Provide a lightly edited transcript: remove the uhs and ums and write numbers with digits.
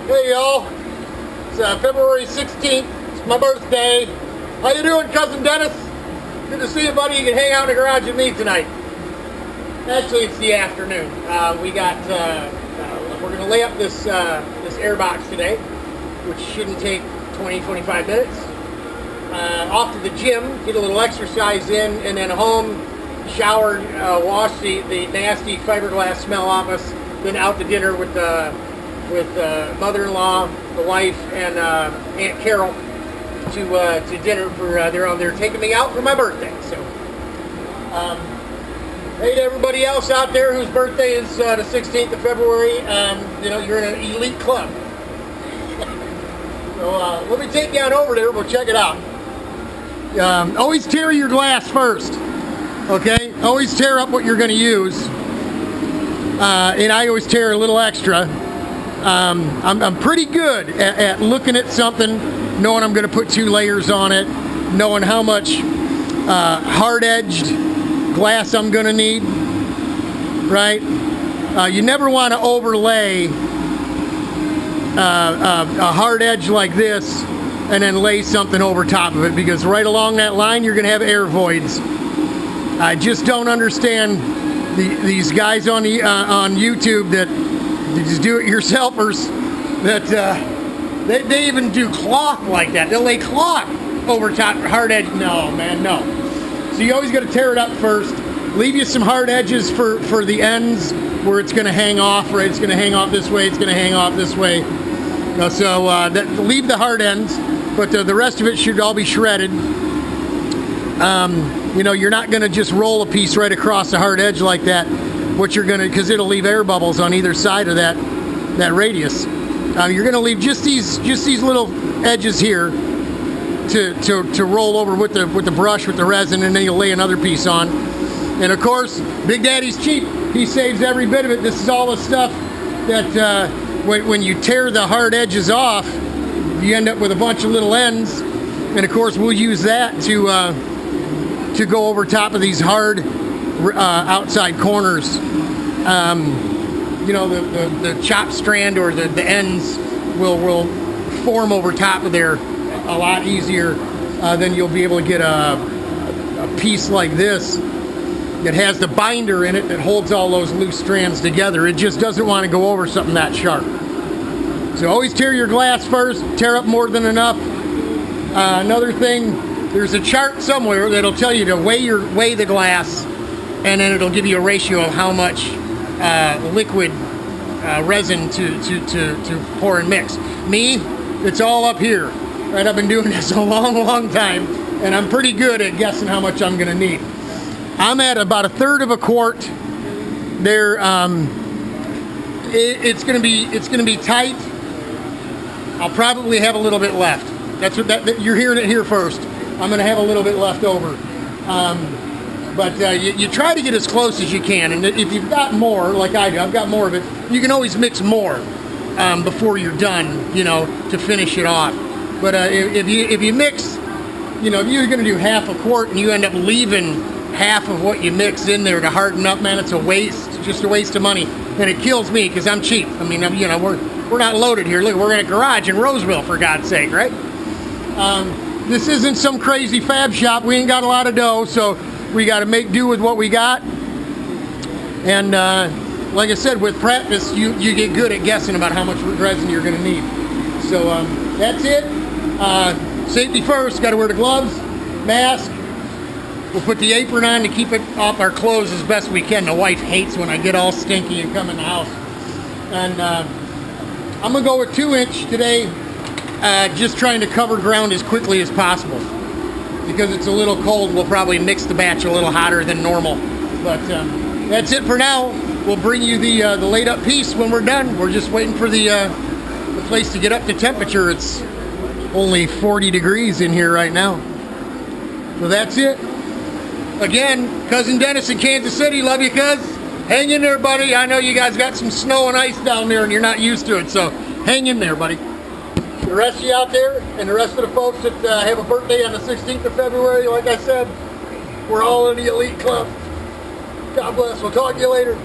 Hey y'all, it's February 16th, it's my birthday. How you doing, Cousin Dennis? Good to see you, buddy. You can hang out in the garage with me tonight. Actually, it's the afternoon. We're going to lay up this air box today, which shouldn't take 20-25 minutes. Off to the gym, get a little exercise in, and then home, shower, wash the nasty fiberglass smell off us, then out to dinner with mother-in-law, the wife, and Aunt Carol to dinner for they're taking me out for my birthday. So, hey to everybody else out there whose birthday is the 16th of February, you're in an elite club. So let me take you on over there. We'll check it out. Always tear your glass first, okay? Always tear up what you're going to use, and I always tear a little extra. I'm pretty good at looking at something, knowing I'm going to put 2 layers on it, knowing how much hard-edged glass I'm going to need, right? You never want to overlay a hard edge like this and then lay something over top of it, because right along that line you're going to have air voids. I just don't understand these guys on YouTube that these do-it-yourselfers that they even do cloth like that. They'll lay cloth over top hard edge. No, man, no. So you always got to tear it up first. Leave you some hard edges for the ends where it's going to hang off. Right, it's going to hang off this way. It's going to hang off this way. Leave the hard ends, but the rest of it should all be shredded. You're not going to just roll a piece right across the hard edge like that. What you're going to, because it'll leave air bubbles on either side of that radius. You're going to leave just these little edges here to roll over with the brush, with the resin, and then you'll lay another piece on. And of course, Big Daddy's cheap. He saves every bit of it. This is all the stuff that when you tear the hard edges off, you end up with a bunch of little ends. And of course, we'll use that to go over top of these hard outside corners. The chop strand or the ends will form over top of there a lot easier than you'll be able to get a piece like this that has the binder in it that holds all those loose strands together. It just doesn't want to go over something that sharp. So always tear your glass first, tear up more than enough. Another thing, there's a chart somewhere that'll tell you to weigh the glass, and then it'll give you a ratio of how much liquid resin to pour and mix. Me, it's all up here. Right, I've been doing this a long time, and I'm pretty good at guessing how much I'm going to need. I'm at about 1/3 of a quart. There, it's going to be tight. I'll probably have a little bit left. That's what you're hearing it here first. I'm going to have a little bit left over. But you try to get as close as you can, and if you've got more, like I do, I've got more of it, you can always mix more before you're done, to finish it off. But if you mix, if you're going to do half a quart and you end up leaving half of what you mixed in there to harden up, man, it's a waste, just a waste of money. And it kills me because I'm cheap. I mean, we're not loaded here. Look, we're in a garage in Roseville, for God's sake, right? This isn't some crazy fab shop. We ain't got a lot of dough, so we got to make do with what we got. And like I said, with practice, you get good at guessing about how much resin you're going to need. So that's it. Safety first. Got to wear the gloves, mask. We'll put the apron on to keep it off our clothes as best we can. The wife hates when I get all stinky and come in the house. And I'm going to go with 2-inch today, just trying to cover ground as quickly as possible. Because it's a little cold, we'll probably mix the batch a little hotter than normal. But that's it for now. We'll bring you the laid up piece when we're done. We're just waiting for the place to get up to temperature. It's only 40 degrees in here right now. So that's it. Again, Cousin Dennis in Kansas City. Love you, cuz. Hang in there, buddy. I know you guys got some snow and ice down there and you're not used to it, so hang in there, buddy. The rest of you out there and the rest of the folks that have a birthday on the 16th of February, like I said, we're all in the elite club. God bless. We'll talk to you later.